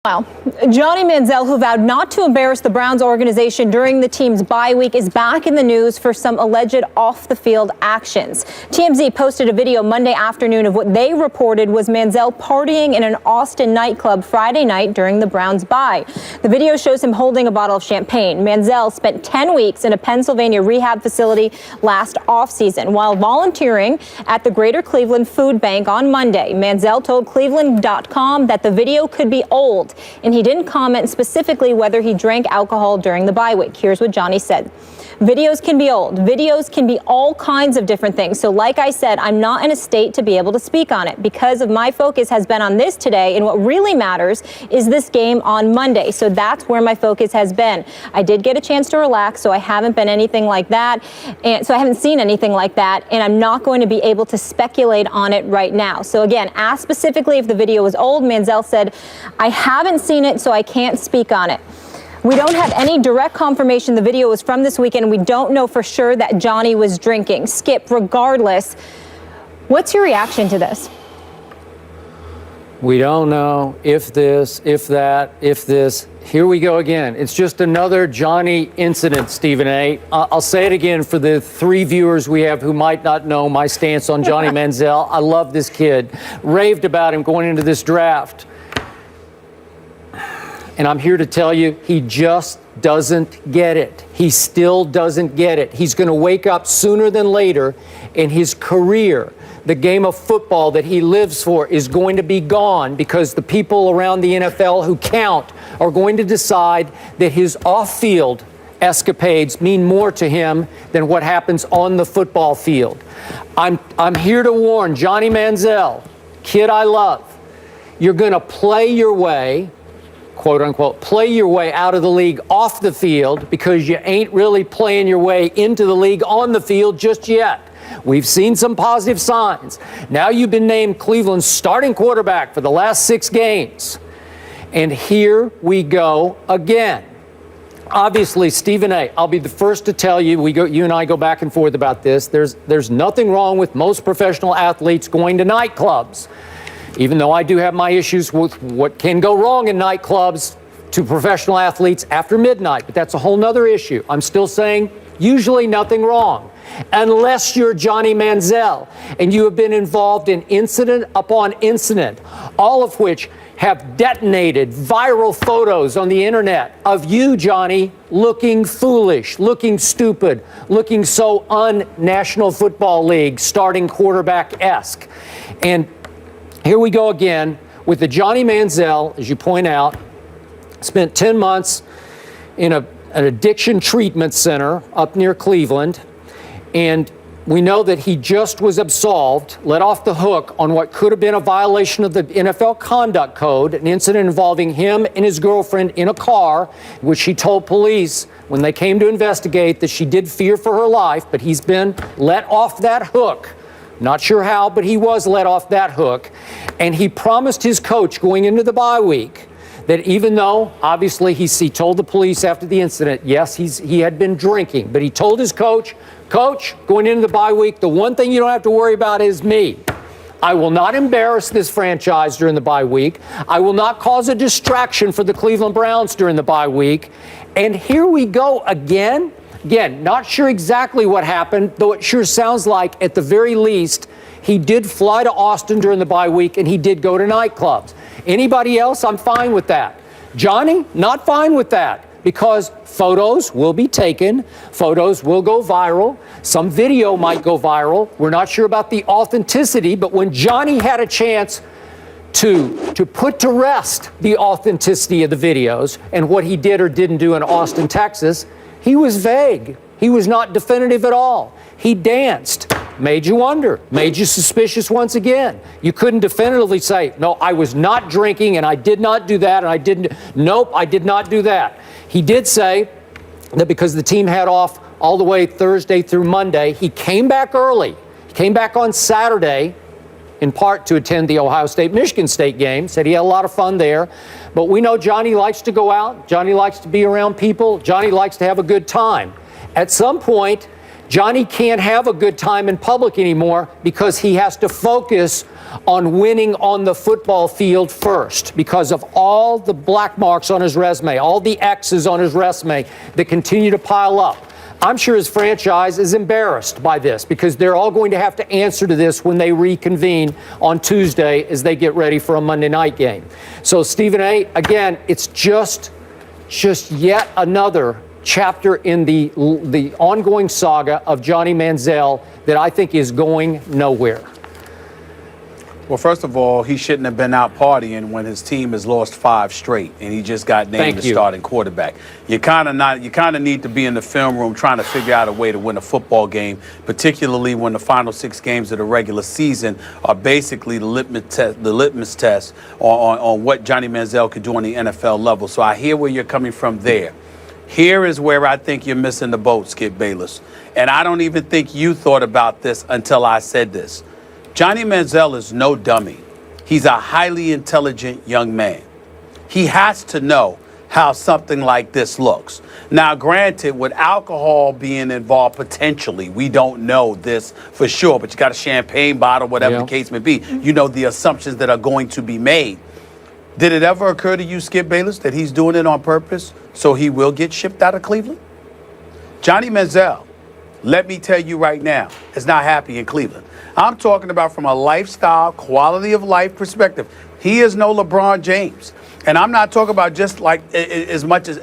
Wow. Johnny Manziel, who vowed not to embarrass the Browns organization during the team's bye week, is back in the news for some alleged off-the-field actions. TMZ posted a video Monday afternoon of what they reported was Manziel partying in an Austin nightclub Friday night during the Browns' bye. The video shows him holding a bottle of champagne. Manziel spent 10 weeks in a Pennsylvania rehab facility last offseason while volunteering at the Greater Cleveland Food Bank on Monday. Manziel told Cleveland.com that the video could be old, and he didn't comment specifically whether he drank alcohol during the bye week. Here's what Johnny said. Videos can be old. Videos can be all kinds of different things. So like I said, I'm not in a state to be able to speak on it because of my focus has been on this today. And what really matters is this game on Monday. So that's where my focus has been. I did get a chance to relax, so I haven't been anything like that. And so I haven't seen anything like that. And I'm not going to be able to speculate on it right now. So again, asked specifically if the video was old, Manziel said, I haven't seen it, so I can't speak on it. We don't have any direct confirmation the video was from this weekend. We don't know for sure that Johnny was drinking. Skip, regardless, what's your reaction to this? We don't know if this, if that, if this. Here we go again. It's just another Johnny incident, Stephen A. I'll say it again for the 3 viewers we have who might not know my stance on Johnny Manziel. I love this kid. Raved about him going into this draft. And I'm here to tell you, he just doesn't get it. He still doesn't get it. He's going to wake up sooner than later, and his career, the game of football that he lives for, is going to be gone because the people around the NFL who count are going to decide that his off-field escapades mean more to him than what happens on the football field. I'm here to warn Johnny Manziel, kid I love, you're going to play your way, quote unquote, play your way out of the league off the field because you ain't really playing your way into the league on the field just yet. We've seen some positive signs. Now you've been named Cleveland's starting quarterback for the last 6 games. And here we go again. Obviously, Stephen A., I'll be the first to tell you, you and I go back and forth about this. There's nothing wrong with most professional athletes going to nightclubs. Even though I do have my issues with what can go wrong in nightclubs to professional athletes after midnight, but that's a whole nother issue. I'm still saying usually nothing wrong, unless you're Johnny Manziel and you have been involved in incident upon incident, all of which have detonated viral photos on the internet of you, Johnny, looking foolish, looking stupid, looking so un-National Football League starting quarterback-esque. And here we go again with the Johnny Manziel, as you point out, spent 10 months in an addiction treatment center up near Cleveland. And we know that he just was absolved, let off the hook on what could have been a violation of the NFL Conduct Code, an incident involving him and his girlfriend in a car, which he told police when they came to investigate that she did fear for her life, but he's been let off that hook. Not sure how, but he was let off that hook. And he promised his coach going into the bye week that even though, obviously, he told the police after the incident, yes, he had been drinking, but he told his coach, going into the bye week, the one thing you don't have to worry about is me. I will not embarrass this franchise during the bye week. I will not cause a distraction for the Cleveland Browns during the bye week. And here we go again. Again, not sure exactly what happened, though it sure sounds like, at the very least, he did fly to Austin during the bye week and he did go to nightclubs. Anybody else, I'm fine with that. Johnny, not fine with that because photos will be taken, photos will go viral, some video might go viral. We're not sure about the authenticity, but when Johnny had a chance to put to rest the authenticity of the videos and what he did or didn't do in Austin, Texas, he was vague. He was not definitive at all. He danced, made you wonder, made you suspicious once again. You couldn't definitively say, no, I was not drinking and I did not do that and I didn't, nope, I did not do that. He did say that because the team had off all the way Thursday through Monday, he came back early. He came back on Saturday, in part to attend the Ohio State-Michigan State game, said he had a lot of fun there. But we know Johnny likes to go out. Johnny likes to be around people. Johnny likes to have a good time. At some point, Johnny can't have a good time in public anymore because he has to focus on winning on the football field first because of all the black marks on his resume, all the X's on his resume that continue to pile up. I'm sure his franchise is embarrassed by this because they're all going to have to answer to this when they reconvene on Tuesday as they get ready for a Monday night game. So, Stephen A., again, it's just yet another chapter in the ongoing saga of Johnny Manziel that I think is going nowhere. Well, first of all, he shouldn't have been out partying when his team has lost 5 straight and he just got named the starting quarterback. You kind of need to be in the film room trying to figure out a way to win a football game, particularly when the final 6 games of the regular season are basically the litmus test on what Johnny Manziel could do on the NFL level. So I hear where you're coming from there. Here is where I think you're missing the boat, Skip Bayless. And I don't even think you thought about this until I said this. Johnny Manziel is no dummy. He's a highly intelligent young man. He has to know how something like this looks. Now, granted, with alcohol being involved potentially, we don't know this for sure, but you got a champagne bottle, whatever the case may be. You know the assumptions that are going to be made. Did it ever occur to you, Skip Bayless, that he's doing it on purpose so he will get shipped out of Cleveland? Johnny Manziel, let me tell you right now, is not happy in Cleveland. I'm talking about from a lifestyle, quality of life perspective. He is no LeBron James. And I'm not talking about just like as much as,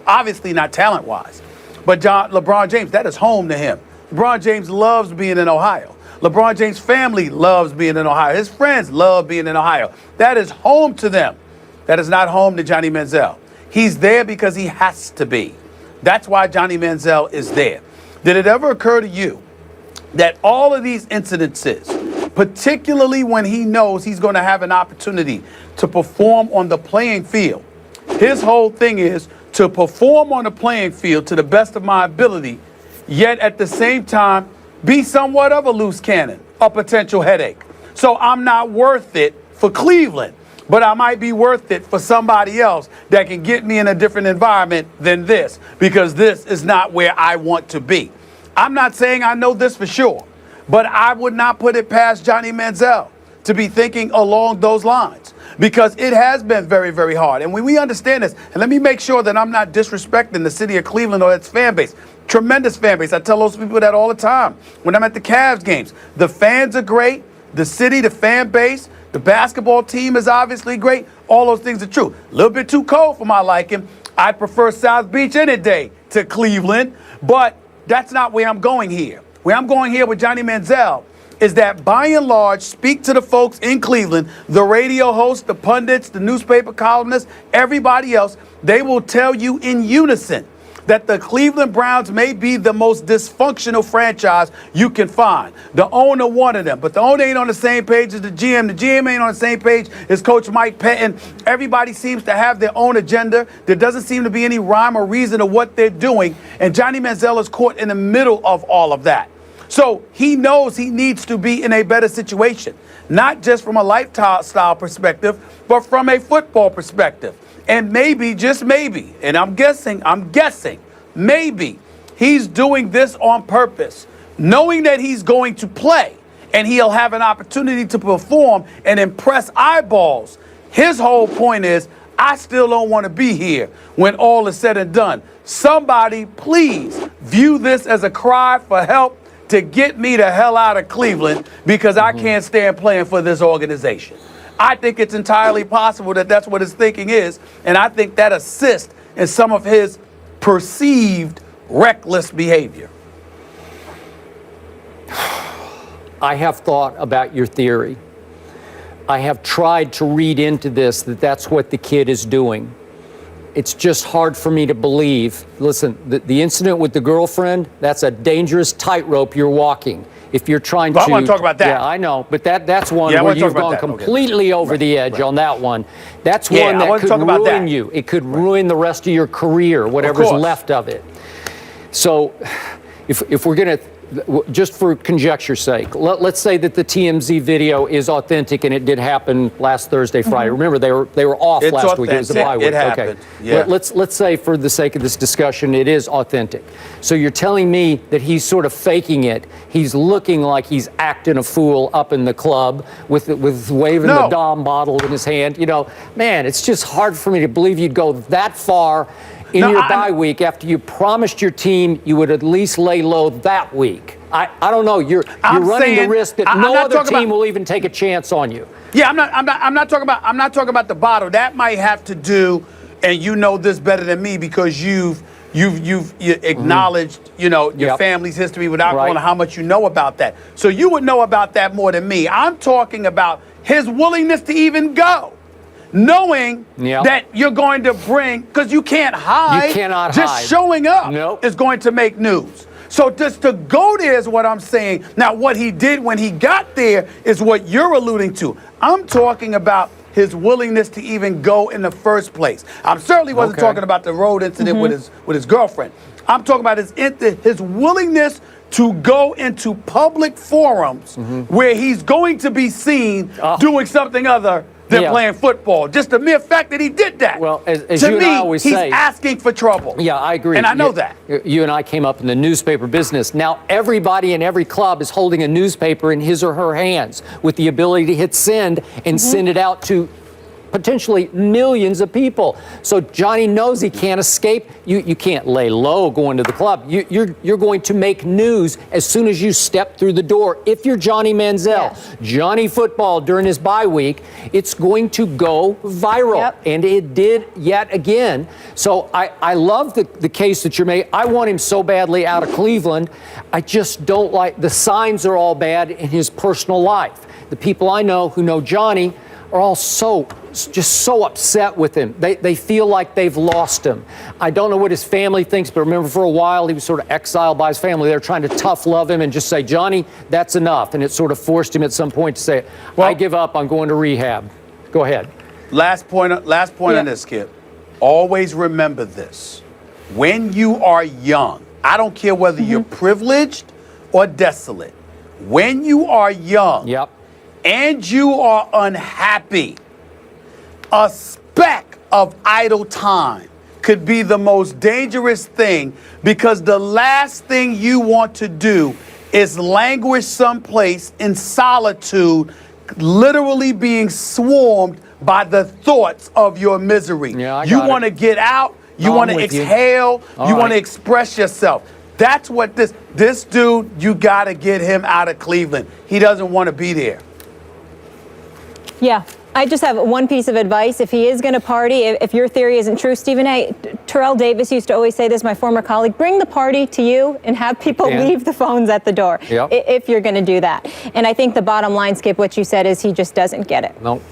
obviously not talent-wise, but LeBron James, that is home to him. LeBron James loves being in Ohio. LeBron James' family loves being in Ohio. His friends love being in Ohio. That is home to them. That is not home to Johnny Manziel. He's there because he has to be. That's why Johnny Manziel is there. Did it ever occur to you that all of these incidences, particularly when he knows he's going to have an opportunity to perform on the playing field, his whole thing is to perform on the playing field to the best of my ability, yet at the same time be somewhat of a loose cannon, a potential headache. So I'm not worth it for Cleveland, but I might be worth it for somebody else that can get me in a different environment than this, because this is not where I want to be. I'm not saying I know this for sure, but I would not put it past Johnny Manziel to be thinking along those lines, because it has been very, very hard. And when we understand this, and let me make sure that I'm not disrespecting the city of Cleveland or its fan base, tremendous fan base. I tell those people that all the time when I'm at the Cavs games. The fans are great. The city, the fan base, the basketball team is obviously great. All those things are true. A little bit too cold for my liking. I prefer South Beach any day to Cleveland, but that's not where I'm going here. Where I'm going here with Johnny Manziel is that by and large, speak to the folks in Cleveland, the radio hosts, the pundits, the newspaper columnists, everybody else, they will tell you in unison that the Cleveland Browns may be the most dysfunctional franchise you can find. The owner wanted them, but the owner ain't on the same page as the GM. The GM ain't on the same page as Coach Mike Pettin. Everybody seems to have their own agenda. There doesn't seem to be any rhyme or reason to what they're doing, and Johnny Manziel is caught in the middle of all of that. So he knows he needs to be in a better situation, not just from a lifestyle perspective, but from a football perspective. And maybe, just maybe, and I'm guessing, maybe he's doing this on purpose, knowing that he's going to play and he'll have an opportunity to perform and impress eyeballs. His whole point is, I still don't want to be here when all is said and done. Somebody, please view this as a cry for help to get me the hell out of Cleveland, because I can't stand playing for this organization. I think it's entirely possible that that's what his thinking is, and I think that assists in some of his perceived reckless behavior. I have thought about your theory. I have tried to read into this that that's what the kid is doing. It's just hard for me to believe. Listen, the incident with the girlfriend, that's a dangerous tightrope you're walking. If you're trying to... I want to talk about that. Yeah, I know. But that's one where you've gone completely over the edge on that one. That's one that could ruin you. It could ruin the rest of your career, whatever's left of it. So if we're going to just for conjecture's sake, let's say that the TMZ video is authentic and it did happen last Thursday, Friday. Remember, they were off It's last week. It was the bye week. It happened. Yeah. Let's say, for the sake of this discussion, it is authentic. So you're telling me that he's sort of faking it. He's looking like he's acting a fool up in the club with waving the Dom bottle in his hand. You know, man, it's just hard for me to believe you'd go that far in your bye week after you promised your team you would at least lay low that week. I don't know. You're running the risk that no other team will even take a chance on you. Yeah, I'm not talking about the bottle. That might have to do, and you know this better than me because you've acknowledged, you know, your family's history without going to how much you know about that. So you would know about that more than me. I'm talking about his willingness to even go. Knowing that you're going to bring, because you can't hide. You cannot just hide. Showing up is going to make news. So just to go there is what I'm saying. Now, what he did when he got there is what you're alluding to. I'm talking about his willingness to even go in the first place. I certainly wasn't talking about the road incident with his girlfriend. I'm talking about his willingness to go into public forums where he's going to be seen doing something other than playing football. Just the mere fact that he did that. Well, as to you and me, I always he's say, asking for trouble. Yeah, I agree. And I know that. You and I came up in the newspaper business. Now, everybody in every club is holding a newspaper in his or her hands with the ability to hit send and send it out to potentially millions of people. So Johnny knows he can't escape. You can't lay low going to the club. You're going to make news as soon as you step through the door. If you're Johnny Manziel, Johnny Football during his bye week, it's going to go viral. And it did yet again. So I love the case that you're making. I want him so badly out of Cleveland. I just don't like the signs are all bad in his personal life. The people I know who know Johnny are all just so upset with him. They feel like they've lost him. I don't know what his family thinks, but remember for a while he was sort of exiled by his family. They're trying to tough love him and just say, Johnny, that's enough. And it sort of forced him at some point to say, I give up, I'm going to rehab. Go ahead. Last point on this, Skip. Always remember this. When you are young, I don't care whether you're privileged or desolate. When you are young and you are unhappy, a speck of idle time could be the most dangerous thing because the last thing you want to do is languish someplace in solitude, literally being swarmed by the thoughts of your misery. You want to get out, you want to exhale, you want to express yourself. That's what this dude, you got to get him out of Cleveland. He doesn't want to be there. Yeah. I just have one piece of advice. If he is going to party, if your theory isn't true, Stephen A., Terrell Davis used to always say this, my former colleague, bring the party to you and have people leave the phones at the door if you're going to do that. And I think the bottom line, Skip, what you said is he just doesn't get it. No.